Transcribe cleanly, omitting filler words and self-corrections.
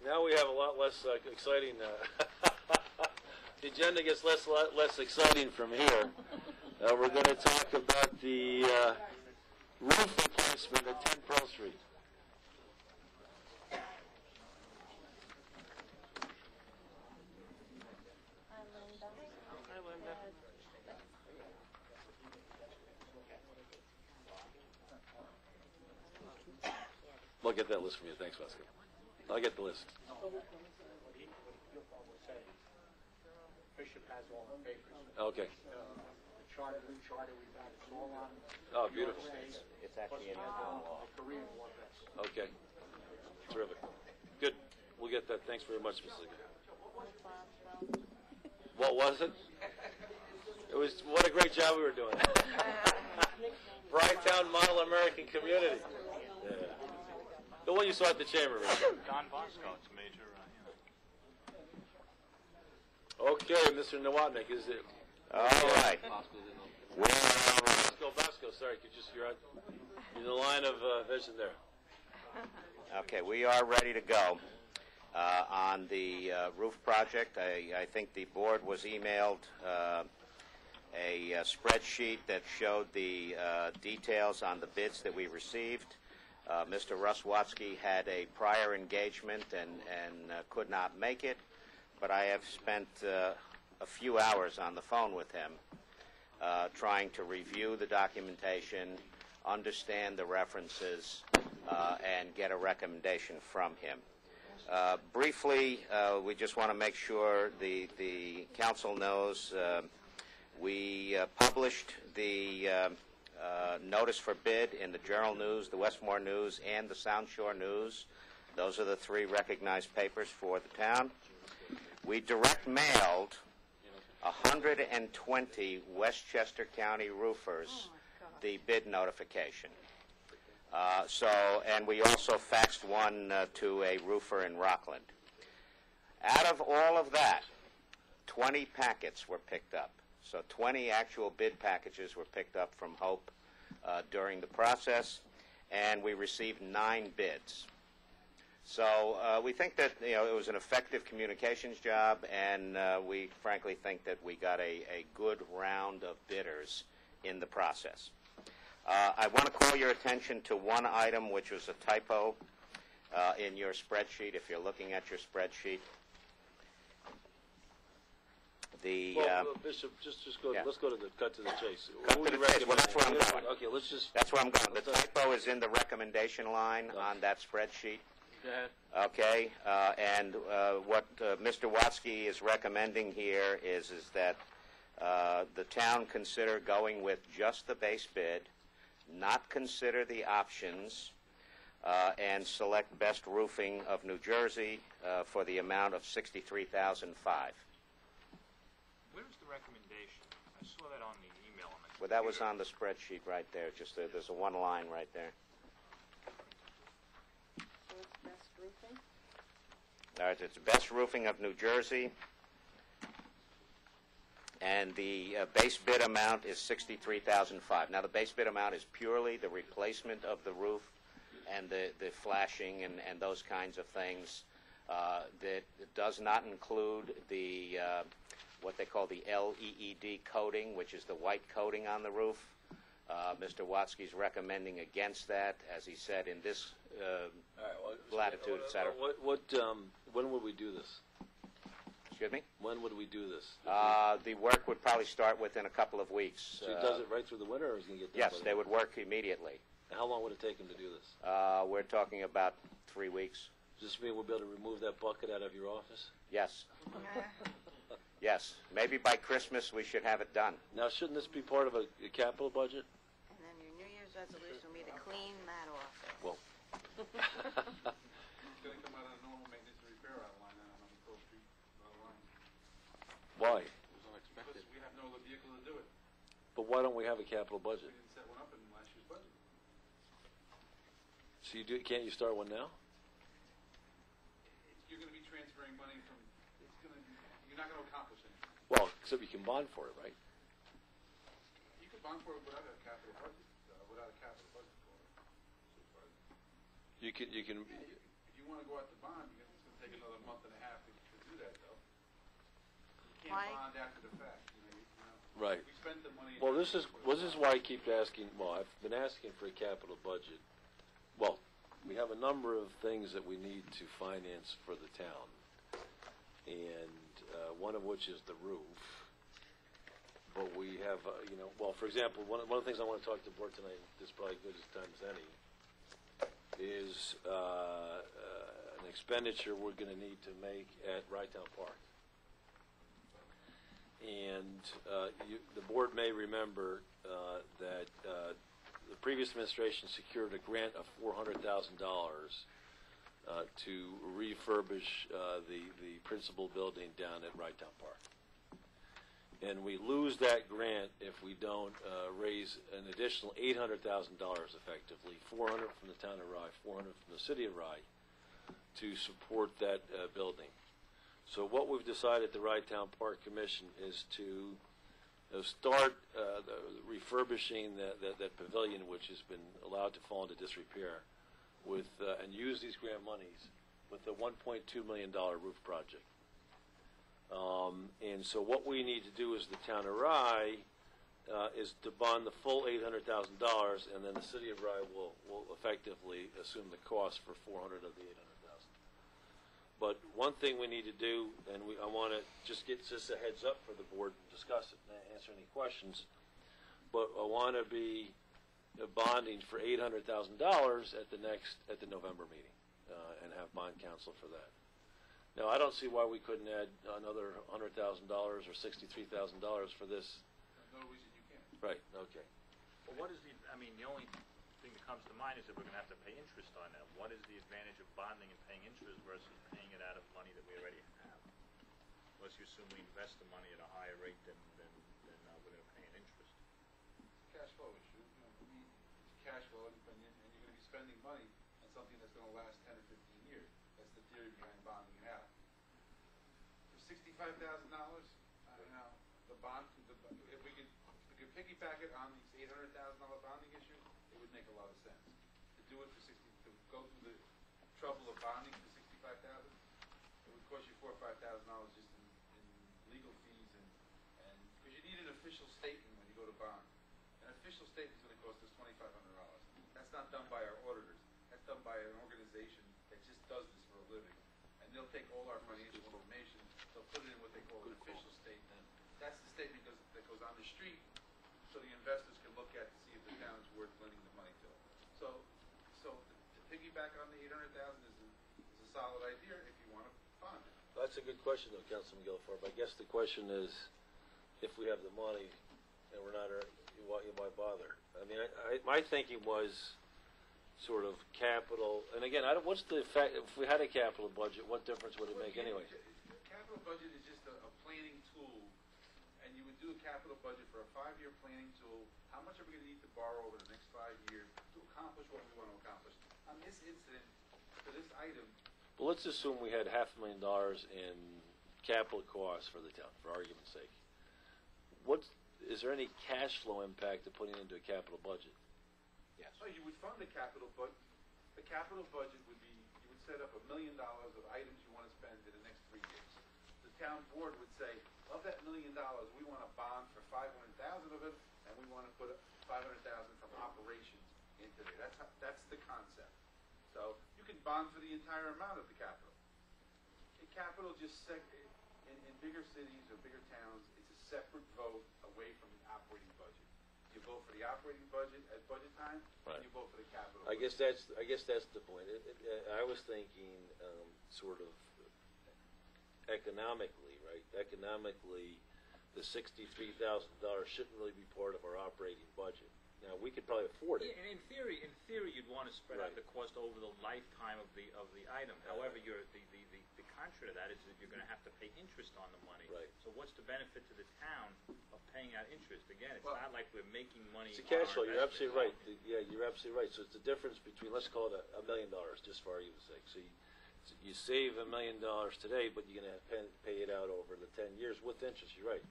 Now we have a lot less exciting. The agenda gets lot less exciting from here. We're going to talk about the roof replacement at 10 Pearl Street. I'll get that list from you. Thanks, Vasco. I'll get the list. Bishop has all the papers. Okay. The charter, new charter we've got, it's all on. Oh, beautiful. It's actually in the Korean War vets. Okay. Terrific. Good. We'll get that. Thanks very much, Mrs. What was it? It was, what a great job we were doing. Brighttown Model American Community. Yeah. The one you saw at the chamber, Richard. Don Bosco, it's major. Okay, Mr. Nowotnik, is it? All right. Bosco, sorry, you're in the line of vision there. Okay, we are ready to go on the roof project. I think the board was emailed a spreadsheet that showed the details on the bids that we received. Mr. Russ Watsky had a prior engagement and could not make it, but I have spent a few hours on the phone with him trying to review the documentation, understand the references, and get a recommendation from him. Briefly, we just want to make sure the council knows we published the notice for bid in the Journal News, the Westmore News, and the Sound Shore News. Those are the three recognized papers for the town. We direct mailed 120 Westchester County roofers the bid notification. And we also faxed one to a roofer in Rockland. Out of all of that, 20 packets were picked up. So 20 actual bid packages were picked up from Hope during the process, and we received 9 bids. So we think that it was an effective communications job, and we frankly think that we got a good round of bidders in the process. I want to call your attention to one item, which was a typo in your spreadsheet, if you're looking at your spreadsheet. Bishop, just go. Yeah. Let's go to the cut to the chase. Cut to the chase. Well, that's where I'm going. Okay, let's just. That's where I'm going. The typo is in the recommendation line on that spreadsheet. Go ahead. Okay, and what Mr. Watsky is recommending here is that the town consider going with just the base bid, not consider the options, and select Best Roofing of New Jersey for the amount of $63,005. Where's the recommendation? I saw that on the email. Well, that was on the spreadsheet right there. Just there's a one line right there. So it's Best Roofing? All right, it's Best Roofing of New Jersey, and the base bid amount is $63,005. Now, the base bid amount is purely the replacement of the roof and the flashing and those kinds of things. That does not include the what they call the LEED coating, which is the white coating on the roof. Mr. Watsky's recommending against that, as he said, in this latitude, et cetera. When would we do this? Excuse me? When would we do this? The work would probably start within a couple of weeks. So he does it right through the winter, or is he going to get done? Yes, they would work immediately. How long would it take him to do this? We're talking about 3 weeks. Does this mean we'll be able to remove that bucket out of your office? Yes. Yes. Maybe by Christmas we should have it done. Now, shouldn't this be part of a capital budget? And then your New Year's resolution will be to clean that office. Well. It's going to come out of normal maintenance and repair out line on Pearl Street line. Why? It was unexpected. Because we have no other vehicle to do it. But why don't we have a capital budget? We didn't set one up in last year's budget. So can't you start one now? You're going to be transferring money from. You're not going to accomplish anything. Well, except you can bond for it, right? You could bond for it without a capital budget. Without a capital budget for it. You can. If you want to go out to bond, it's going to take can't Why? bond after the fact, you know. Right. We spent the money. Well, this is why I keep asking, well, I've been asking for a capital budget. Well, we have a number of things that we need to finance for the town, and one of which is the roof. But we have, well, for example, one of the things I want to talk to the board tonight, this is probably good as time as any, is an expenditure we're going to need to make at Rytown Park. And the board may remember that the previous administration secured a grant of $400,000 to refurbish the principal building down at Rytown Park. And we lose that grant if we don't raise an additional $800,000 effectively, $400 from the town of Rye, $400 from the city of Rye, to support that building. So what we've decided, the Rytown Park Commission, is to start refurbishing that pavilion, which has been allowed to fall into disrepair, with and use these grant monies with the $1.2 million roof project. And so what we need to do as the town of Rye is to bond the full $800,000, and then the city of Rye will effectively assume the cost for $400 of the $800,000. But one thing we need to do, and I want to just get just a heads up for the board to discuss it and answer any questions, but I want to be bonding for $800,000 at the November meeting and have bond counsel for that. Now, I don't see why we couldn't add another $100,000 or $63,000 for this. No reason you can't. Right, okay. Well, what is the only thing that comes to mind is that we're going to have to pay interest on that. What is the advantage of bonding and paying interest versus paying it out of money that we already have? Unless you assume we invest the money at a higher rate than we're going to pay in interest. Cash flow issue, you know, it's cash flow, and you're going to be spending money on something that's going to last 10 or 15 years. That's the theory behind bonding it out. For $65,000, I don't know, the bond, if we could piggyback it on these $800,000 bonding issue, it would make a lot of sense. To do it for to go through the trouble of bonding for $65,000, it would cost you $4,000 or $5,000 just in legal fees and because you need an official statement when you go to bond. An official statement is going to cost us $2,500. That's not done by our auditors. That's done by an organization that just does this for a living. And they'll take all our financial information, they'll put it in what they call an official statement. That's the statement that goes on the street, so the investors can look at to see if the town is worth lending the money to. So to piggyback on the $800,000 is a solid idea if you want to bond it. That's a good question, though, Councilman Guilford. I guess the question is, if we have the money and we're not, why bother? I mean, my thinking was sort of capital, and again, what's the effect, if we had a capital budget, what difference would it make anyway? Capital budget is just a planning tool, and you would do a capital budget for a 5-year planning tool. How much are we going to need to borrow over the next 5 years to accomplish what we want to accomplish? On this incident, for this item, Well, let's assume we had $500,000 in capital costs for the town, for argument's sake. Is there any cash flow impact to putting into a capital budget? Yes. so you would fund the capital budget. The capital budget would be, you would set up $1 million of items you want to spend in the next 3 years. The town board would say, of that $1 million, we want to bond for 500,000 of it, and we want to put 500,000 from operations into there. That's the concept. So you can bond for the entire amount of the capital. The capital just in bigger cities or bigger towns, it's a separate vote away from the operating budget. You vote for the operating budget at budget time, Right. and you vote for the capital. I guess that's the point. I was thinking sort of economically, right? Economically, the $63,000 shouldn't really be part of our operating budget. Now, we could probably afford it. In theory, you'd want to spread out Right. the cost over the lifetime of the item. However, the contrary to that is that you're going to have to pay interest on the money. Right. So what's the benefit to the town of paying out interest? Again, it's Well, not like we're making money. It's a on cash our flow. You're investment. absolutely right. Yeah, you're absolutely right. So it's the difference between, let's call it $1 million, just for argument's sake. So you save $1 million today, but you're going to pay it out over the 10 years with interest. You're right.